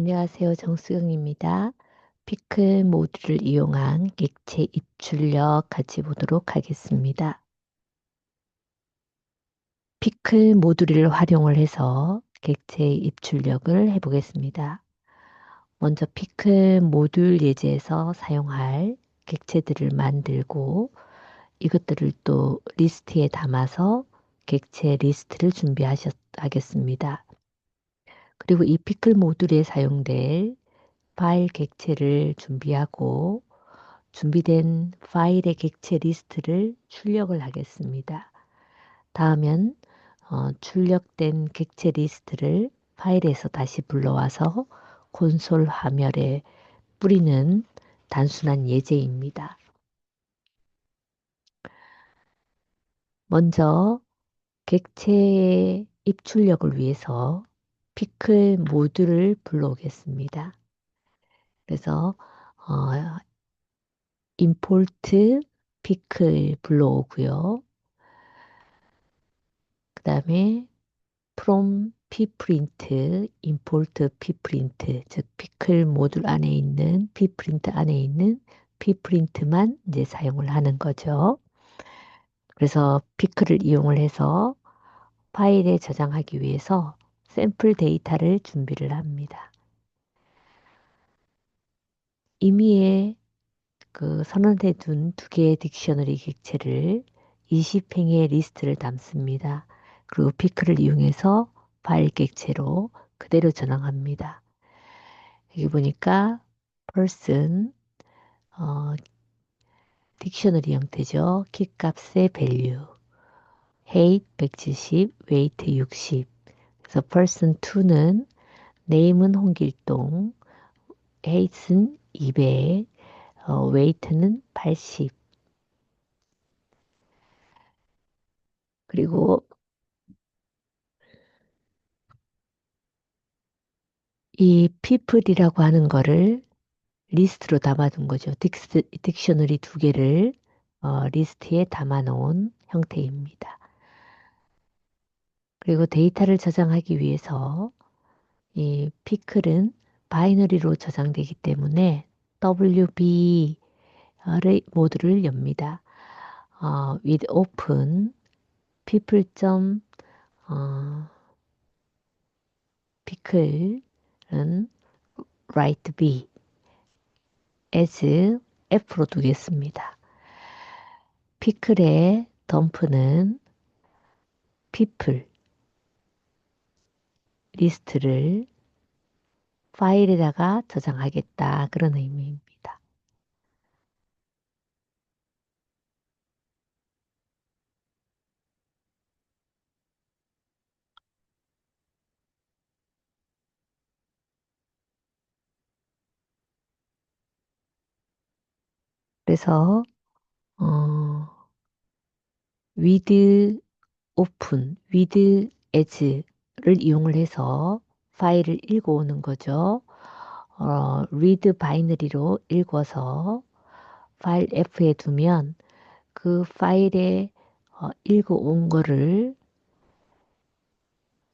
안녕하세요. 정수경입니다. 피클 모드를 이용한 객체 입출력 같이 보도록 하겠습니다. 피클 모듈을 활용을 해서 객체 입출력을 해보겠습니다. 먼저 피클 모듈 예제에서 사용할 객체들을 만들고 이것들을 또 리스트에 담아서 객체 리스트를 준비하겠습니다. 그리고 이 피클 모듈에 사용될 파일 객체를 준비하고 준비된 파일의 객체 리스트를 출력을 하겠습니다. 다음은 출력된 객체 리스트를 파일에서 다시 불러와서 콘솔 화면에 뿌리는 단순한 예제입니다. 먼저 객체의 입출력을 위해서 피클 모듈을 불러오겠습니다. 그래서 어, import pickle 불러오고요. 그 다음에 from pprint, import pprint, 즉 pickle 모듈 안에 있는 pprint 안에 있는 pprint만 이제 사용을 하는 거죠. 그래서 pickle을 이용을 해서 파일에 저장하기 위해서 샘플 데이터를 준비를 합니다. 임의의 선언해 둔 두 개의 딕셔너리 객체를 20행의 리스트를 담습니다. 그리고 피크를 이용해서 파일 객체로 그대로 저장합니다. 여기 보니까 person, 어, 딕셔너리 형태죠. 키 값의 value, height 170, weight 60. 그래서 person 2는 name은 홍길동, height은 200, weight는 80. 그리고 이 people이라고 하는 거를 리스트로 담아둔 거죠. 딕셔너리 두 개를 리스트에 담아놓은 형태입니다. 그리고 데이터를 저장하기 위해서 이 피클은 바이너리로 저장되기 때문에 WB 모드를 엽니다. with open people. 피클은 write B as F로 두겠습니다. 피클의 덤프는 people 리스트를 파일에다가 저장하겠다. 그런 의미입니다. 그래서 어, with open, with as를 이용을 해서 파일을 읽어오는 거죠. read 바이너리로 읽어서 파일 F에 두면 그 파일에 읽어온 거를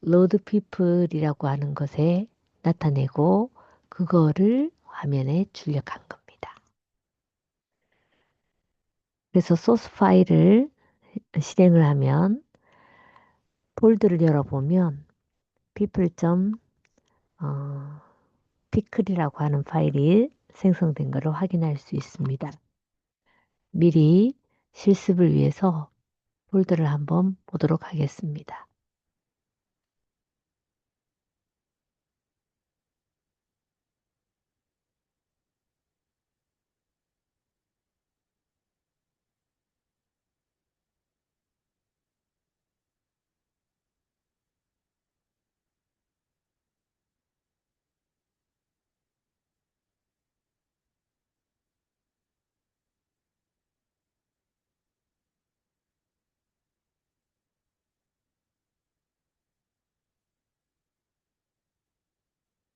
load people이라고 하는 것에 나타내고 그거를 화면에 출력한 겁니다. 그래서 소스 파일을 실행을 하면 폴더를 열어보면 people. pickle이라고 하는 파일이 생성된 것을 확인할 수 있습니다. 미리 실습을 위해서 폴더를 한번 보도록 하겠습니다.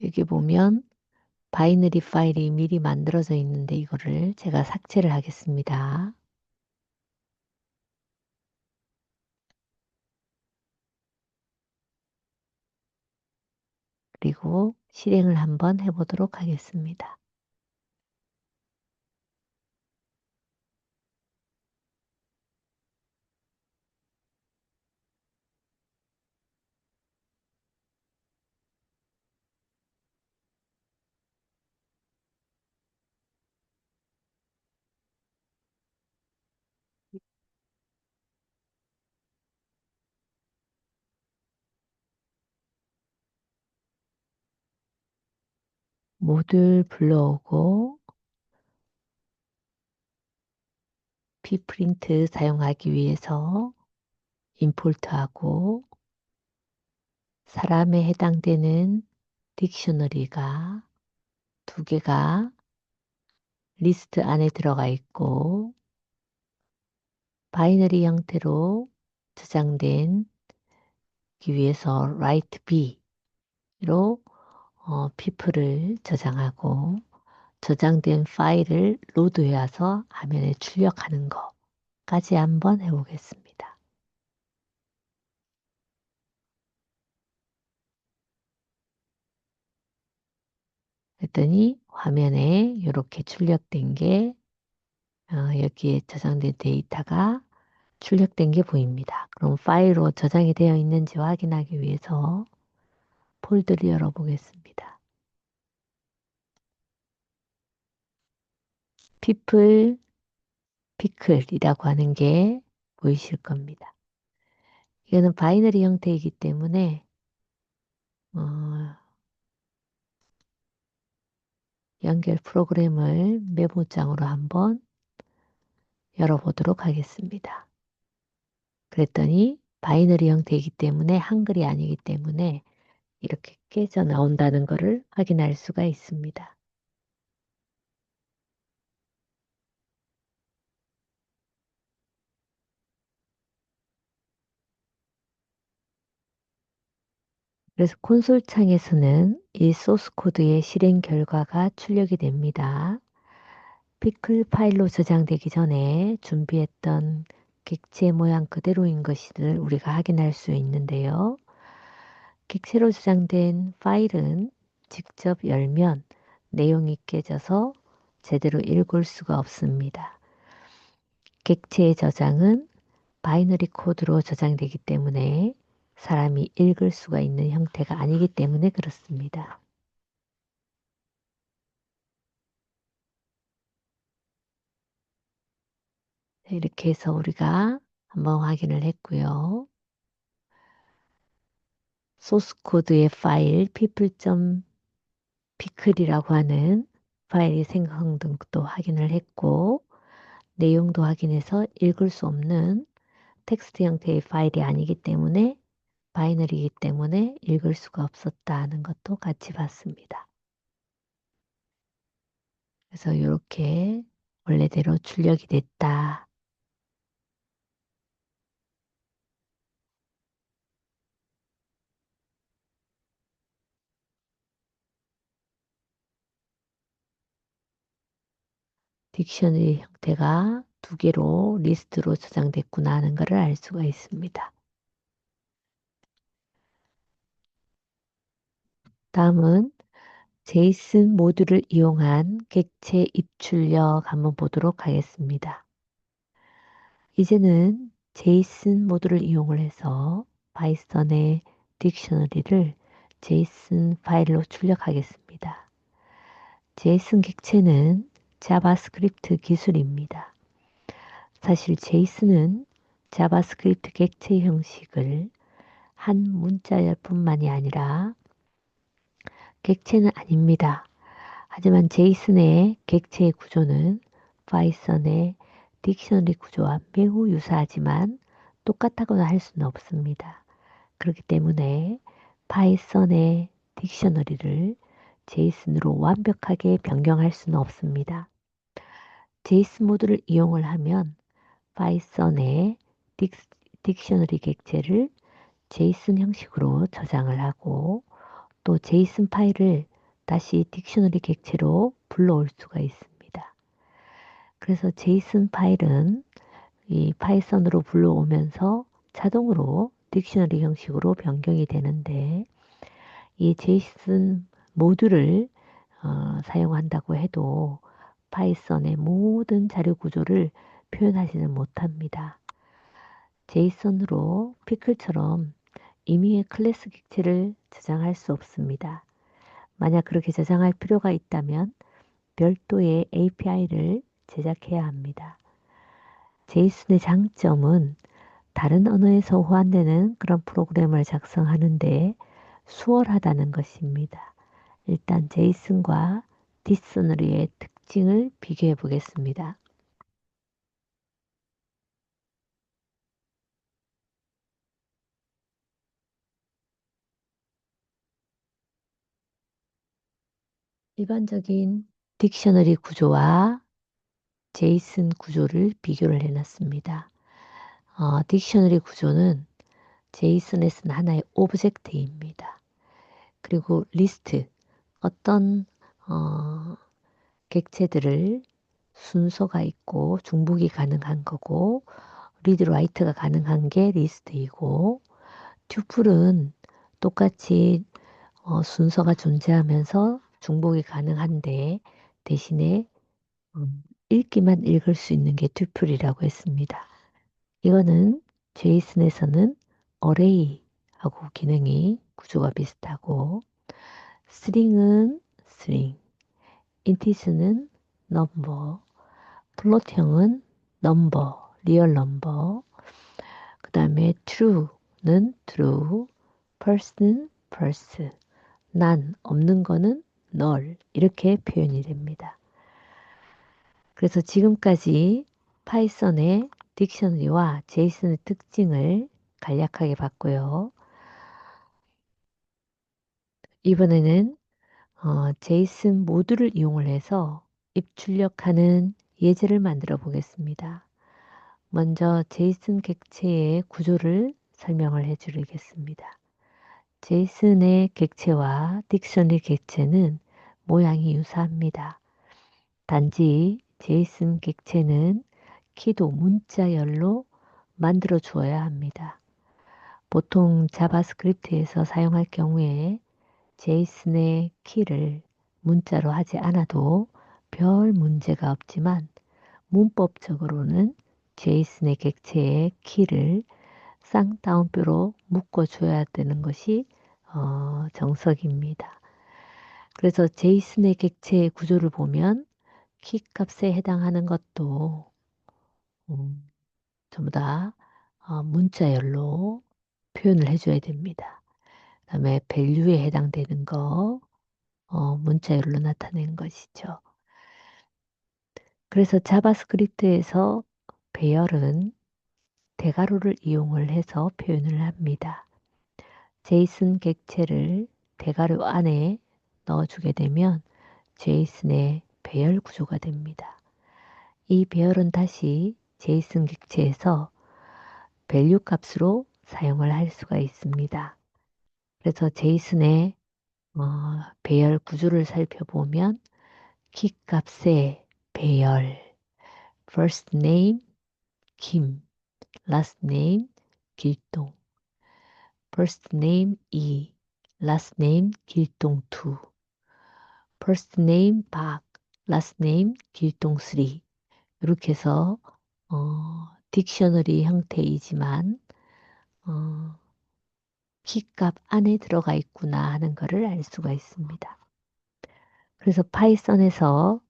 여기 보면 바이너리 파일이 미리 만들어져 있는데 이거를 제가 삭제를 하겠습니다. 그리고 실행을 한번 해보도록 하겠습니다. 모듈 불러오고 pprint 사용하기 위해서 임포트하고 사람에 해당되는 딕셔너리가 두 개가 리스트 안에 들어가 있고 바이너리 형태로 저장된 기 위해서 write b로 people을 저장하고 저장된 파일을 로드해와서 화면에 출력하는 거까지 한번 해보겠습니다. 그랬더니 화면에 이렇게 출력된 게 여기에 저장된 데이터가 출력된 게 보입니다. 그럼 파일로 저장이 되어 있는지 확인하기 위해서 폴더를 열어보겠습니다. people pickle이라고 하는 게 보이실 겁니다. 이거는 바이너리 형태이기 때문에 어, 연결 프로그램을 메모장으로 한번 열어보도록 하겠습니다. 그랬더니 바이너리 형태이기 때문에 한글이 아니기 때문에 이렇게 깨져 나온다는 것을 확인할 수가 있습니다. 그래서 콘솔 창에서는 이 소스 코드의 실행 결과가 출력이 됩니다. 피클 파일로 저장되기 전에 준비했던 객체 모양 그대로인 것을 우리가 확인할 수 있는데요. 객체로 저장된 파일은 직접 열면 내용이 깨져서 제대로 읽을 수가 없습니다. 객체의 저장은 바이너리 코드로 저장되기 때문에 사람이 읽을 수가 있는 형태가 아니기 때문에 그렇습니다. 이렇게 해서 우리가 한번 확인을 했고요. 소스 코드의 파일 people.picle이라고 하는 파일이 생성된 것도 확인을 했고 내용도 확인해서 읽을 수 없는 텍스트 형태의 파일이 아니기 때문에 바이너리이기 때문에 읽을 수가 없었다는 것도 같이 봤습니다. 그래서 이렇게 원래대로 출력이 됐다. 딕셔너리 형태가 두 개로 리스트로 저장됐구나 하는 것을 알 수가 있습니다. 다음은 제이슨 모듈을 이용한 객체 입출력 한번 보도록 하겠습니다. 이제는 제이슨 모듈을 이용을 해서 파이썬의 딕셔너리를 제이슨 파일로 출력하겠습니다. 제이슨 객체는 자바스크립트 기술입니다. 사실 제이슨은 자바스크립트 객체 형식을 한 문자열 뿐만이 아니라 객체는 아닙니다. 하지만 제이슨의 객체의 구조는 파이썬의 딕셔너리 구조와 매우 유사하지만 똑같다고나 할 수는 없습니다. 그렇기 때문에 파이썬의 딕셔너리를 제이슨으로 완벽하게 변경할 수는 없습니다. 제이슨 모듈을 이용을 하면 파이썬의 딕셔너리 객체를 제이슨 형식으로 저장을 하고 또 제이슨 파일을 다시 딕셔너리 객체로 불러올 수가 있습니다. 그래서 제이슨 파일은 이 파이썬으로 불러오면서 자동으로 딕셔너리 형식으로 변경이 되는데 이 제이슨 모듈을 사용한다고 해도 파이썬의 모든 자료 구조를 표현하지는 못합니다. 제이슨으로 피클처럼 임의의 클래스 객체를 저장할 수 없습니다. 만약 그렇게 저장할 필요가 있다면 별도의 API를 제작해야 합니다. 제이슨의 장점은 다른 언어에서 호환되는 그런 프로그램을 작성하는데 수월하다는 것입니다. 일단 제이슨과 디스너리의 특징을 비교해 보겠습니다. 일반적인 딕셔너리 구조와 제이슨 구조를 비교를 해놨습니다. 딕셔너리 구조는 제이슨에서는 하나의 오브젝트입니다. 그리고 리스트, 어떤 어, 객체들을 순서가 있고 중복이 가능한 거고 리드 라이트가 가능한 게 리스트이고 튜플은 똑같이 순서가 존재하면서 중복이 가능한데 대신에 읽기만 읽을 수 있는 게 튜플이라고 했습니다. 이거는 제이슨에서는 어레이하고 기능이 구조가 비슷하고 스트링은 스트링, 인티스는 넘버, 플롯형은 넘버, 리얼 넘버, 그 다음에 true는 true, false는 false, 난 없는 거는 null 이렇게 표현이 됩니다. 그래서 지금까지 파이썬의 딕셔너리와 제이슨의 특징을 간략하게 봤고요. 이번에는 제이슨 모듈을 이용을 해서 입출력하는 예제를 만들어 보겠습니다. 먼저 제이슨 객체의 구조를 설명을 해 드리겠습니다. 제이슨의 객체와 딕셔너리 객체는 모양이 유사합니다. 단지 제이슨 객체는 키도 문자열로 만들어 주어야 합니다. 보통 자바스크립트에서 사용할 경우에 제이슨의 키를 문자로 하지 않아도 별 문제가 없지만 문법적으로는 제이슨의 객체의 키를 쌍따옴표로 묶어줘야 되는 것이 정석입니다. 그래서 제이슨의 객체의 구조를 보면 키 값에 해당하는 것도 음, 전부 다 문자열로 표현을 해줘야 됩니다. 그다음에 value에 해당되는 거 문자열로 나타낸 것이죠. 그래서 자바스크립트에서 배열은 대괄호를 이용을 해서 표현을 합니다. 제이슨 객체를 대괄호 안에 넣어주게 되면 제이슨의 배열 구조가 됩니다. 이 배열은 다시 제이슨 객체에서 밸류 값으로 사용을 할 수가 있습니다. 그래서 제이슨의 배열 구조를 살펴보면 키 값의 배열, first name 김, last name 길동, first name 이, last name 길동 2, first name 박, last name 길동 3 이렇게 해서 딕셔너리 형태이지만 어, 키값 안에 들어가 있구나 하는 것을 알 수가 있습니다. 그래서 파이썬에서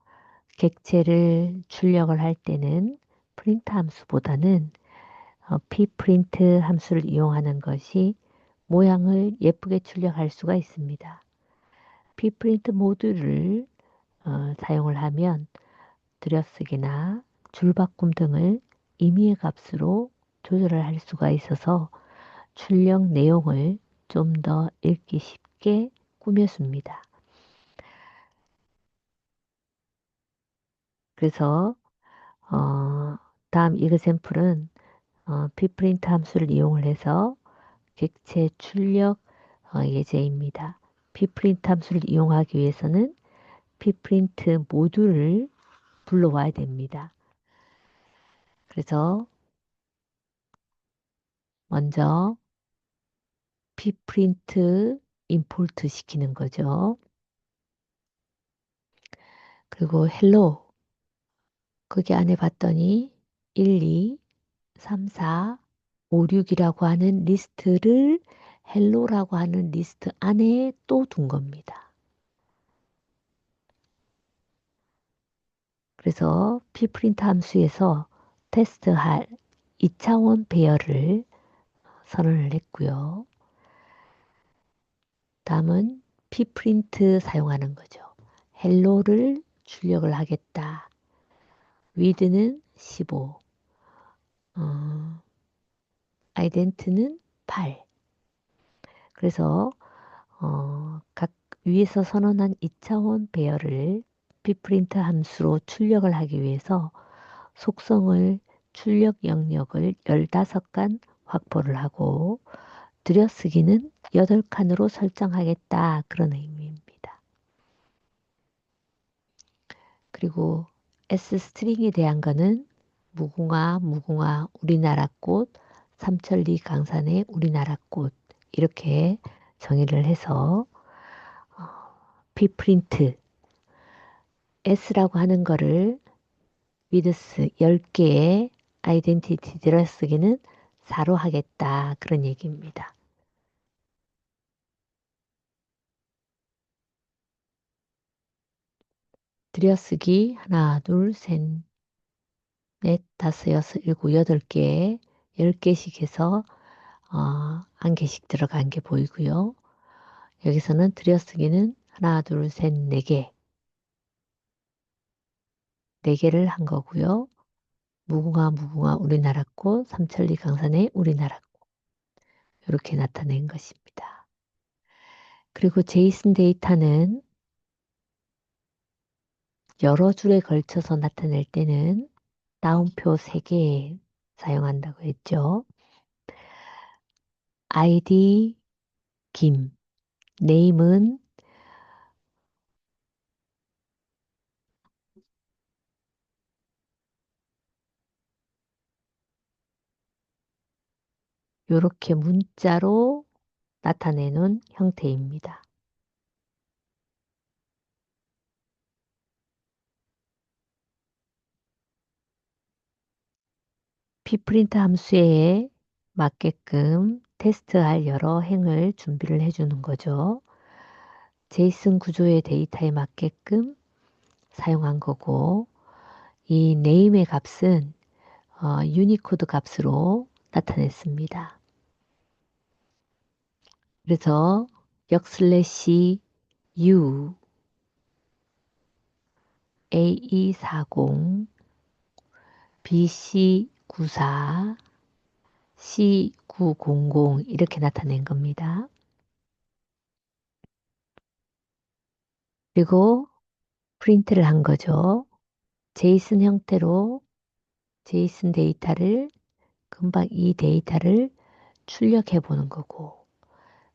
객체를 출력을 할 때는 프린트 함수보다는 pprint 함수를 이용하는 것이 모양을 예쁘게 출력할 수가 있습니다. pprint 모듈을 사용을 하면 들여쓰기나 줄바꿈 등을 임의의 값으로 조절을 할 수가 있어서 출력 내용을 좀 더 읽기 쉽게 꾸며줍니다. 그래서 다음 이그샘플은 bprint 함수를 이용을 해서 객체 출력 예제입니다. bprint 함수를 이용하기 위해서는 bprint 모듈을 불러와야 됩니다. 그래서 먼저 bprint 임포트 시키는 거죠. 그리고 헬로 거기 안에 봤더니 1, 2, 3, 4, 5, 6이라고 하는 리스트를 헬로라고 하는 리스트 안에 또 둔 겁니다. 그래서 pprint 함수에서 테스트할 2차원 배열을 선언을 했고요. 다음은 pprint 사용하는 거죠. 헬로를 출력을 하겠다. width는 15, 어, ident는 8. 그래서 각 위에서 선언한 2차원 배열을 bprint 함수로 출력을 하기 위해서 속성을 출력 영역을 15칸 확보를 하고 들여쓰기는 8칸으로 설정하겠다. 그런 의미입니다. 그리고 S 스트링에 대한 거는 무궁화, 무궁화, 우리나라 꽃, 삼천리 강산의 우리나라 꽃 이렇게 정의를 해서 bprint S라고 하는 거를 위드스 10개의 아이덴티티 들여쓰기는 4로 하겠다. 그런 얘기입니다. 들여쓰기 하나, 둘, 셋, 넷, 다섯, 여섯, 일곱, 8개, 10개씩 해서 한 개씩 들어간 게 보이고요. 여기서는 들여쓰기는 하나, 둘, 셋, 4개, 4개를 한 거고요. 무궁화, 무궁화, 우리나라 꽃, 삼천리 강산의 우리나라 꽃. 이렇게 나타낸 것입니다. 그리고 제이슨 데이터는 여러 줄에 걸쳐서 나타낼 때는 따옴표 3개 사용한다고 했죠. 아이디 김, 네임은 이렇게 문자로 나타내는 형태입니다. bprint 함수에 맞게끔 테스트할 여러 행을 준비를 해주는 거죠. 제이슨 구조의 데이터에 맞게끔 사용한 거고, 이 네임의 값은 유니코드 값으로 나타냈습니다. 그래서 역슬래시 U A240 BC94 C900 이렇게 나타낸 겁니다. 그리고 프린트를 한 거죠. 제이슨 형태로 제이슨 데이터를 금방 이 데이터를 출력해 보는 거고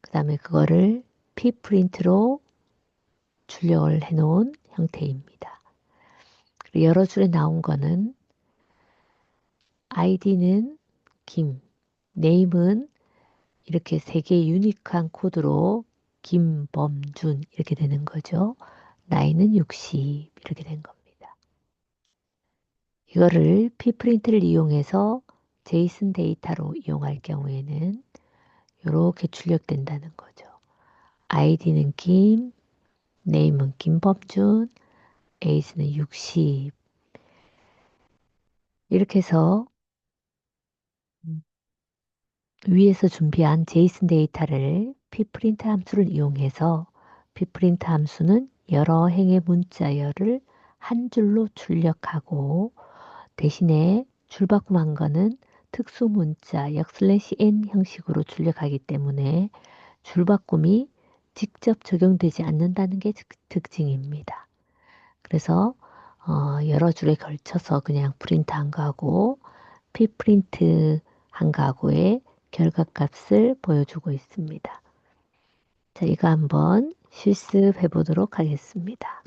그 다음에 그거를 pprint로 출력을 해 놓은 형태입니다. 그리고 여러 줄에 나온 거는 아이디는 김, 네임은 이렇게 3개의 유니크한 코드로 김범준 이렇게 되는 거죠. 나이는 60 이렇게 된 겁니다. 이거를 pprint를 이용해서 제이슨 데이터로 이용할 경우에는 이렇게 출력된다는 거죠. 아이디는 김, 네임은 김범준, 에이스는 60 이렇게 해서 위에서 준비한 제이슨 데이터를 pprint 함수를 이용해서 pprint 함수는 여러 행의 문자열을 한 줄로 출력하고 대신에 줄바꿈한 거는 특수 문자 n 형식으로 출력하기 때문에 줄바꿈이 직접 적용되지 않는다는 게 특징입니다. 그래서 여러 줄에 걸쳐서 그냥 프린트한 거하고 pprint 한 거하고의 결과값을 보여주고 있습니다. 자, 이거 한번 실습해 보도록 하겠습니다.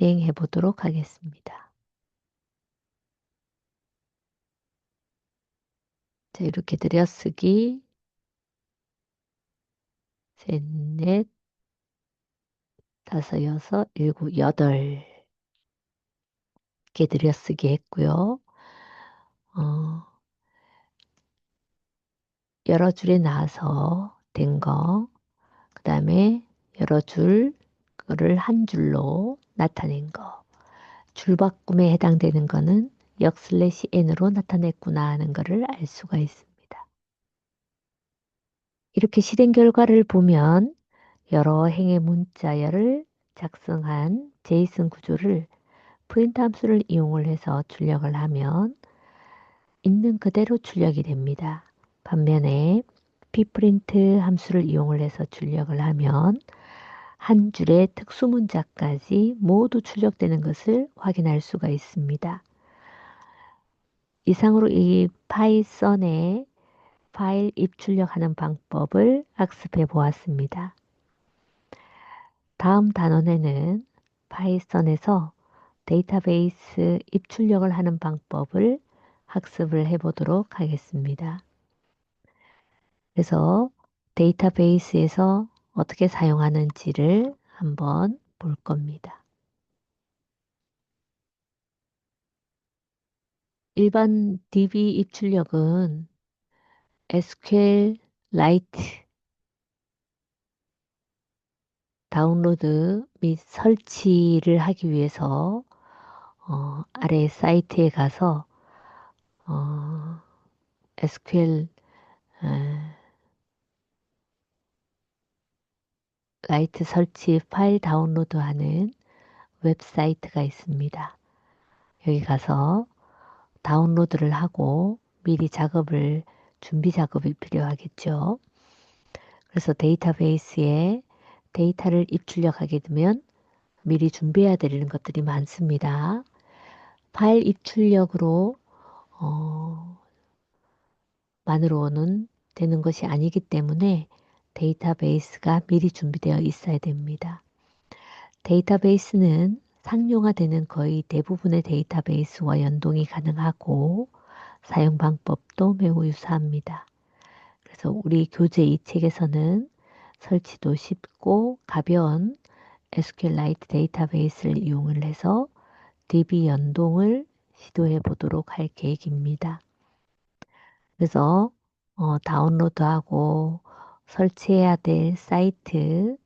실행해 보도록 하겠습니다. 자, 이렇게 들여쓰기, 셋, 넷, 다섯, 여섯, 일곱, 여덟 개 들여쓰기 했고요. 어, 여러 줄에 나와서 된 거, 그 다음에 여러 줄, 그거를 한 줄로 나타낸 거. 줄바꿈에 해당되는 거는 역 슬래시 n으로 나타냈구나 하는 것을 알 수가 있습니다. 이렇게 실행 결과를 보면 여러 행의 문자열을 작성한 제이슨 구조를 프린트 함수를 이용을 해서 출력을 하면 있는 그대로 출력이 됩니다. 반면에 pprint 함수를 이용을 해서 출력을 하면 한 줄의 특수 문자까지 모두 출력되는 것을 확인할 수가 있습니다. 이상으로 이 파이썬의 파일 입출력하는 방법을 학습해 보았습니다. 다음 단원에는 파이썬에서 데이터베이스 입출력을 하는 방법을 학습을 해 보도록 하겠습니다. 그래서 데이터베이스에서 어떻게 사용하는지를 한번 볼 겁니다. 일반 DB 입출력은 SQLite 다운로드 및 설치를 하기 위해서 아래 사이트에 가서 SQL 라이트 설치 파일 다운로드하는 웹사이트가 있습니다. 여기 가서 다운로드를 하고 미리 준비 작업이 필요하겠죠. 그래서 데이터베이스에 데이터를 입출력하게 되면 미리 준비해야 되는 것들이 많습니다. 파일 입출력으로 만으로는 되는 것이 아니기 때문에 데이터베이스가 미리 준비되어 있어야 됩니다. 데이터베이스는 상용화되는 거의 대부분의 데이터베이스와 연동이 가능하고 사용 방법도 매우 유사합니다. 그래서 우리 교재 이 책에서는 설치도 쉽고 가벼운 SQLite 데이터베이스를 이용을 해서 DB 연동을 시도해 보도록 할 계획입니다. 그래서 다운로드하고 설치해야 될 사이트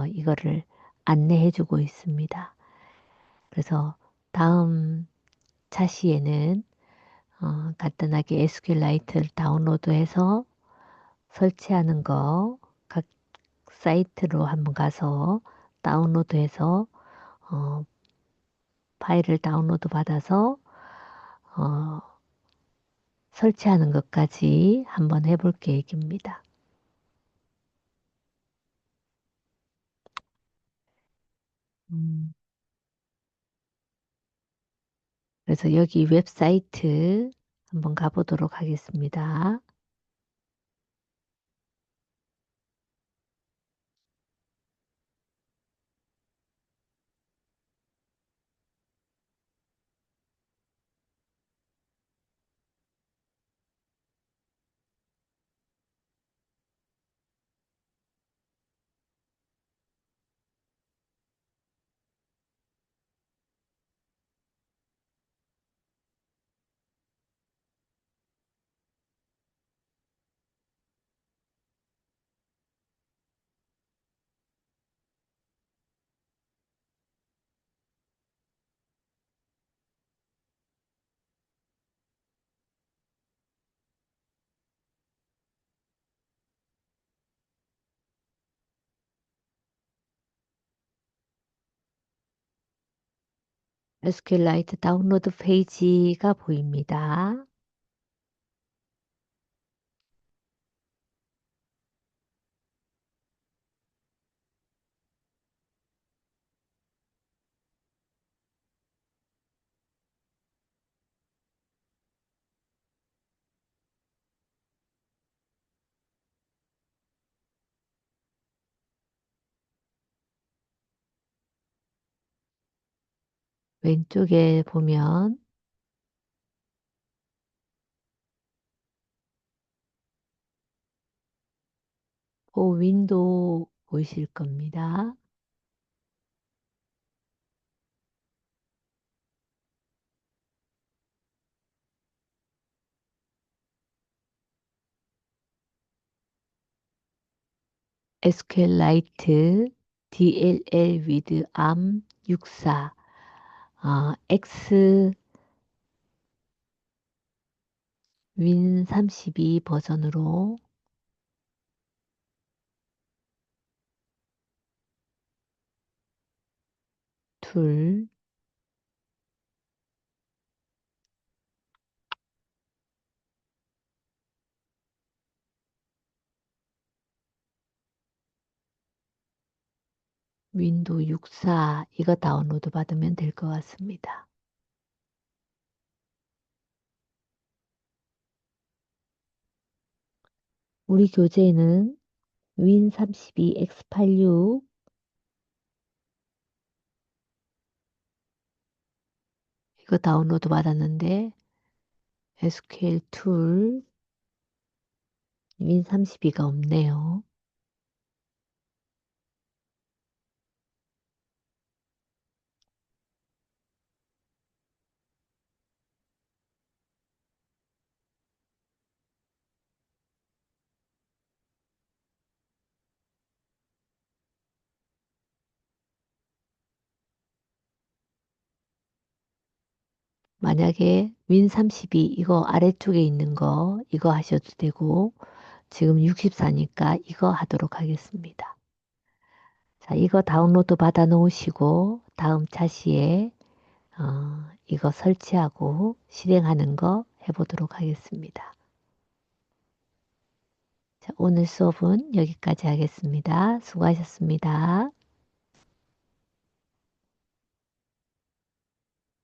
이거를 안내해 주고 있습니다. 그래서 다음 차시에는 간단하게 SQLite를 다운로드해서 설치하는 거 각 사이트로 한번 가서 다운로드해서 어, 파일을 다운로드 받아서 어, 설치하는 것까지 한번 해볼 계획입니다. 음, 그래서 여기 웹사이트 한번 가보도록 하겠습니다. SQLite 다운로드 페이지가 보입니다. 왼쪽에 보면 그 윈도우 보이실 겁니다. SQLite DLL with ARM 64 X 윈 32 버전으로 툴 윈도우 64 이거 다운로드 받으면 될 것 같습니다. 우리 교재는 윈 32 X86 이거 다운로드 받았는데 SQL 툴 윈 32가 없네요. 만약에 윈 32 이거 아래쪽에 있는 거 이거 하셔도 되고 지금 64니까 이거 하도록 하겠습니다. 자, 이거 다운로드 받아 놓으시고 다음 차시에 이거 설치하고 실행하는 거 해보도록 하겠습니다. 자, 오늘 수업은 여기까지 하겠습니다. 수고하셨습니다.